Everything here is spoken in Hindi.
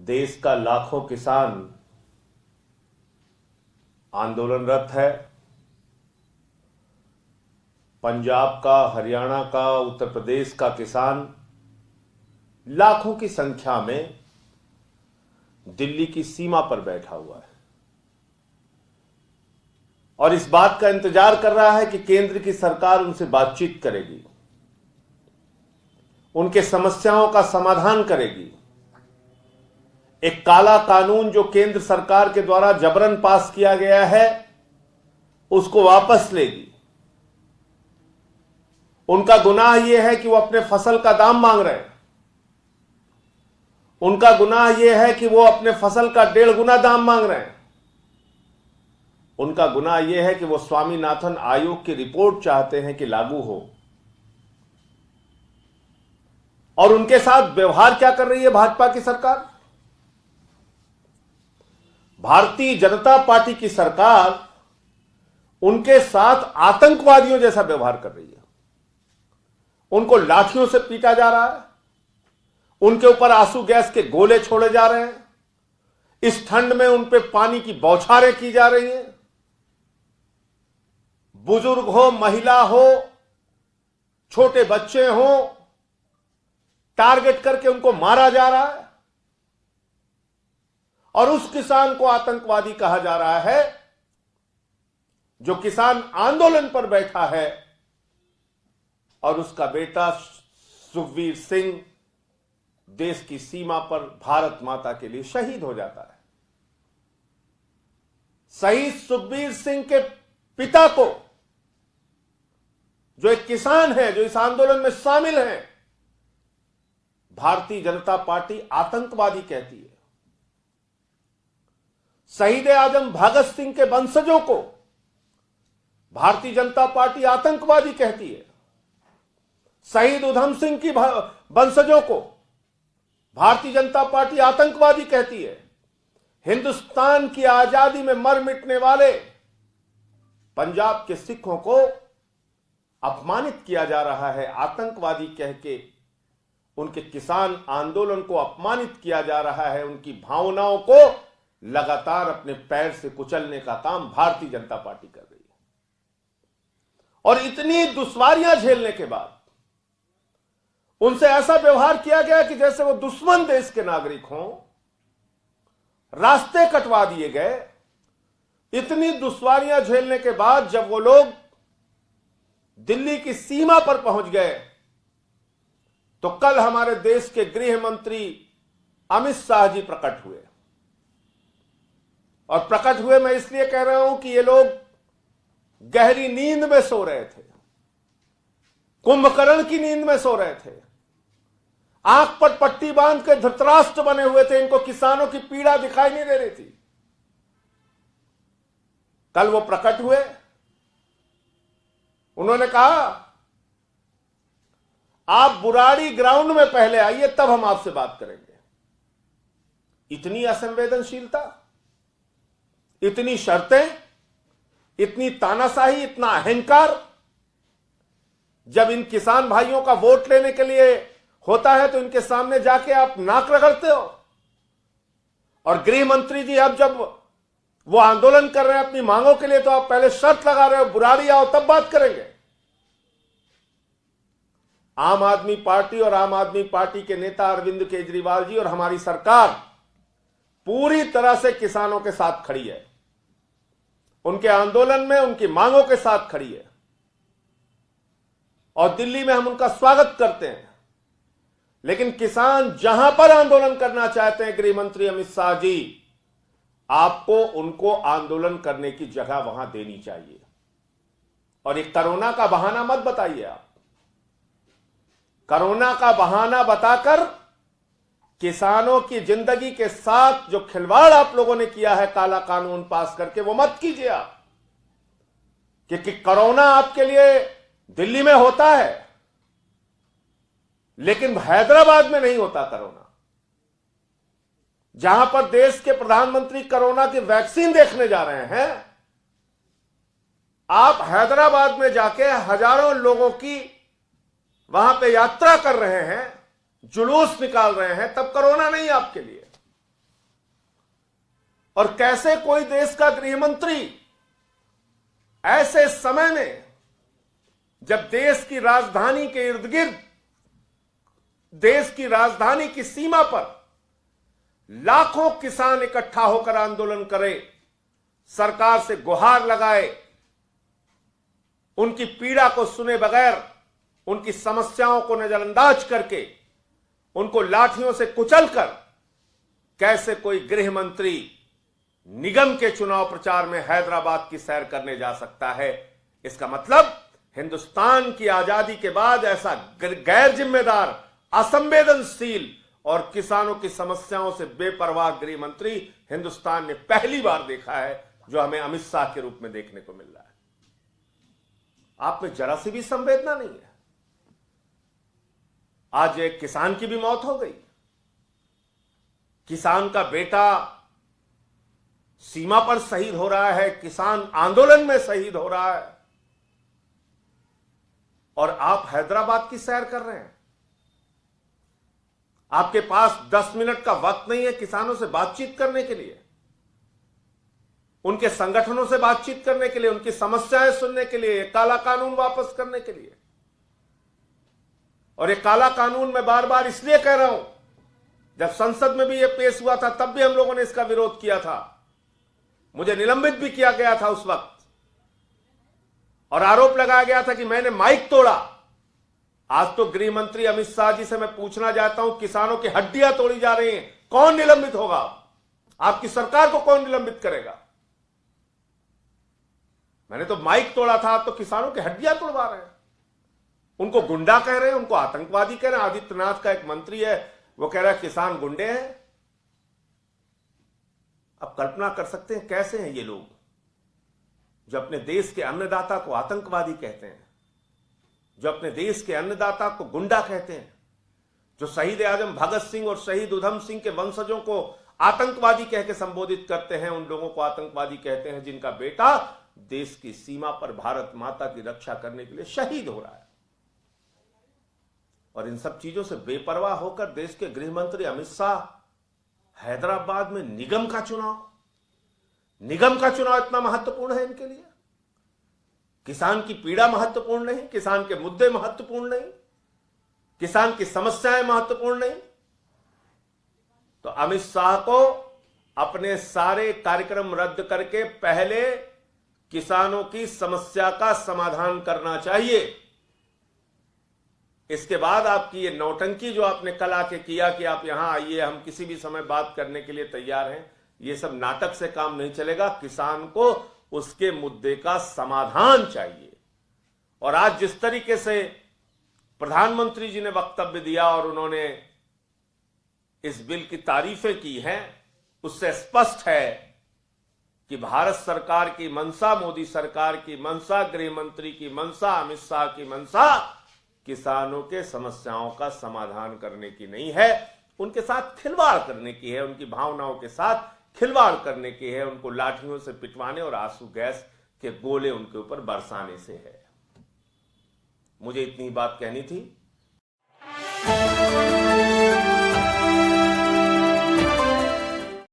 देश का लाखों किसान आंदोलनरत है। पंजाब का, हरियाणा का, उत्तर प्रदेश का किसान लाखों की संख्या में दिल्ली की सीमा पर बैठा हुआ है और इस बात का इंतजार कर रहा है कि केंद्र की सरकार उनसे बातचीत करेगी, उनके समस्याओं का समाधान करेगी, एक काला कानून जो केंद्र सरकार के द्वारा जबरन पास किया गया है उसको वापस लेगी। उनका गुनाह यह है कि वो अपने फसल का दाम मांग रहे हैं। उनका गुनाह यह है कि वो अपने फसल का 1.5 गुना दाम मांग रहे हैं। उनका गुनाह यह है कि वो स्वामीनाथन आयोग की रिपोर्ट चाहते हैं कि लागू हो। और उनके साथ व्यवहार क्या कर रही है भाजपा की सरकार? भारतीय जनता पार्टी की सरकार उनके साथ आतंकवादियों जैसा व्यवहार कर रही है। उनको लाठियों से पीटा जा रहा है, उनके ऊपर आंसू गैस के गोले छोड़े जा रहे हैं, इस ठंड में उन पे पानी की बौछारें की जा रही हैं। बुजुर्ग हो, महिला हो, छोटे बच्चे हो, टारगेट करके उनको मारा जा रहा है और उस किसान को आतंकवादी कहा जा रहा है जो किसान आंदोलन पर बैठा है और उसका बेटा सुखबीर सिंह देश की सीमा पर भारत माता के लिए शहीद हो जाता है। शहीद सुखबीर सिंह के पिता को, जो एक किसान है, जो इस आंदोलन में शामिल हैं, भारतीय जनता पार्टी आतंकवादी कहती है। शहीद आजम भगत सिंह के वंशजों को भारतीय जनता पार्टी आतंकवादी कहती है। शहीद उधम सिंह की वंशजों को भारतीय जनता पार्टी आतंकवादी कहती है। हिंदुस्तान की आजादी में मर मिटने वाले पंजाब के सिखों को अपमानित किया जा रहा है, आतंकवादी कह के उनके किसान आंदोलन को अपमानित किया जा रहा है। उनकी भावनाओं को लगातार अपने पैर से कुचलने का काम भारतीय जनता पार्टी कर रही है। और इतनी दुश्वारियां झेलने के बाद उनसे ऐसा व्यवहार किया गया कि जैसे वो दुश्मन देश के नागरिक हों, रास्ते कटवा दिए गए। इतनी दुश्वारियां झेलने के बाद जब वो लोग दिल्ली की सीमा पर पहुंच गए तो कल हमारे देश के गृह मंत्री अमित शाह जी प्रकट हुए। और प्रकट हुए मैं इसलिए कह रहा हूं कि ये लोग गहरी नींद में सो रहे थे, कुंभकर्ण की नींद में सो रहे थे, आंख पर पट्टी बांध के धृतराष्ट्र बने हुए थे। इनको किसानों की पीड़ा दिखाई नहीं दे रही थी। कल वो प्रकट हुए। उन्होंने कहा आप बुराड़ी ग्राउंड में पहले आइए, तब हम आपसे बात करेंगे। इतनी असंवेदनशीलता, इतनी शर्तें, इतनी तानाशाही, इतना अहंकार। जब इन किसान भाइयों का वोट लेने के लिए होता है तो इनके सामने जाके आप नाक रगड़ते हो। और गृह मंत्री जी अब जब वो आंदोलन कर रहे हैं अपनी मांगों के लिए तो आप पहले शर्त लगा रहे हो बुराड़ी आओ तब बात करेंगे। आम आदमी पार्टी और आम आदमी पार्टी के नेता अरविंद केजरीवाल जी और हमारी सरकार पूरी तरह से किसानों के साथ खड़ी है, उनके आंदोलन में उनकी मांगों के साथ खड़ी है और दिल्ली में हम उनका स्वागत करते हैं। लेकिन किसान जहां पर आंदोलन करना चाहते हैं, गृह मंत्री अमित शाह जी, आपको उनको आंदोलन करने की जगह वहां देनी चाहिए। और ये कोरोना का बहाना मत बताइए। आप कोरोना का बहाना बताकर किसानों की जिंदगी के साथ जो खिलवाड़ आप लोगों ने किया है काला कानून पास करके, वो मत कीजिए आप। क्योंकि कोरोना आपके लिए दिल्ली में होता है लेकिन हैदराबाद में नहीं होता कोरोना। जहां पर देश के प्रधानमंत्री कोरोना की वैक्सीन देखने जा रहे हैं, आप हैदराबाद में जाके हजारों लोगों की वहां पे यात्रा कर रहे हैं, जुलूस निकाल रहे हैं, तब कोरोना नहीं आपके लिए। और कैसे कोई देश का गृह मंत्री ऐसे समय में, जब देश की राजधानी के इर्द गिर्द, देश की राजधानी की सीमा पर लाखों किसान इकट्ठा होकर आंदोलन करे, सरकार से गुहार लगाए, उनकी पीड़ा को सुने बगैर, उनकी समस्याओं को नजरअंदाज करके, उनको लाठियों से कुचलकर कैसे कोई गृह मंत्री निगम के चुनाव प्रचार में हैदराबाद की सैर करने जा सकता है। इसका मतलब हिंदुस्तान की आजादी के बाद ऐसा गैर जिम्मेदार, असंवेदनशील और किसानों की समस्याओं से बेपरवाह गृह मंत्री हिंदुस्तान ने पहली बार देखा है, जो हमें अमित शाह के रूप में देखने को मिल रहा है। आप में जरा सी भी संवेदना नहीं है। आज एक किसान की भी मौत हो गई, किसान का बेटा सीमा पर शहीद हो रहा है, किसान आंदोलन में शहीद हो रहा है, और आप हैदराबाद की सैर कर रहे हैं। आपके पास 10 मिनट का वक्त नहीं है किसानों से बातचीत करने के लिए, उनके संगठनों से बातचीत करने के लिए, उनकी समस्याएं सुनने के लिए, काला कानून वापस करने के लिए। और ये काला कानून मैं बार बार इसलिए कह रहा हूं, जब संसद में भी ये पेश हुआ था तब भी हम लोगों ने इसका विरोध किया था, मुझे निलंबित भी किया गया था उस वक्त, और आरोप लगाया गया था कि मैंने माइक तोड़ा। आज तो गृह मंत्री अमित शाह जी से मैं पूछना चाहता हूं, किसानों की हड्डियां तोड़ी जा रही हैं, कौन निलंबित होगा? आपकी सरकार को कौन निलंबित करेगा? मैंने तो माइक तोड़ा था, आप तो किसानों की हड्डियां तोड़वा रहे हैं, उनको गुंडा कह रहे हैं, उनको आतंकवादी कह रहे हैं। आदित्यनाथ का एक मंत्री है, वो कह रहा है किसान गुंडे हैं। अब कल्पना कर सकते हैं कैसे हैं ये लोग, जो अपने देश के अन्नदाता को आतंकवादी कहते हैं, जो अपने देश के अन्नदाता को गुंडा कहते हैं, जो शहीद आजम भगत सिंह और शहीद उधम सिंह के वंशजों को आतंकवादी कह के संबोधित करते हैं, उन लोगों को आतंकवादी कहते हैं जिनका बेटा देश की सीमा पर भारत माता की रक्षा करने के लिए शहीद हो रहा है। और इन सब चीजों से बेपरवाह होकर देश के गृह मंत्री अमित शाह हैदराबाद में निगम का चुनाव इतना महत्वपूर्ण है इनके लिए? किसान की पीड़ा महत्वपूर्ण नहीं, किसान के मुद्दे महत्वपूर्ण नहीं, किसान की समस्याएं महत्वपूर्ण नहीं? तो अमित शाह को अपने सारे कार्यक्रम रद्द करके पहले किसानों की समस्या का समाधान करना चाहिए। इसके बाद आपकी ये नौटंकी जो आपने कल आके किया कि आप यहां आइए, हम किसी भी समय बात करने के लिए तैयार हैं, ये सब नाटक से काम नहीं चलेगा। किसान को उसके मुद्दे का समाधान चाहिए। और आज जिस तरीके से प्रधानमंत्री जी ने वक्तव्य दिया और उन्होंने इस बिल की तारीफें की हैं, उससे स्पष्ट है कि भारत सरकार की मंशा, मोदी सरकार की मंशा, गृह मंत्री की मंशा, अमित शाह की मंशा किसानों के समस्याओं का समाधान करने की नहीं है, उनके साथ खिलवाड़ करने की है, उनकी भावनाओं के साथ खिलवाड़ करने की है, उनको लाठियों से पिटवाने और आंसू गैस के गोले उनके ऊपर बरसाने से है। मुझे इतनी बात कहनी थी।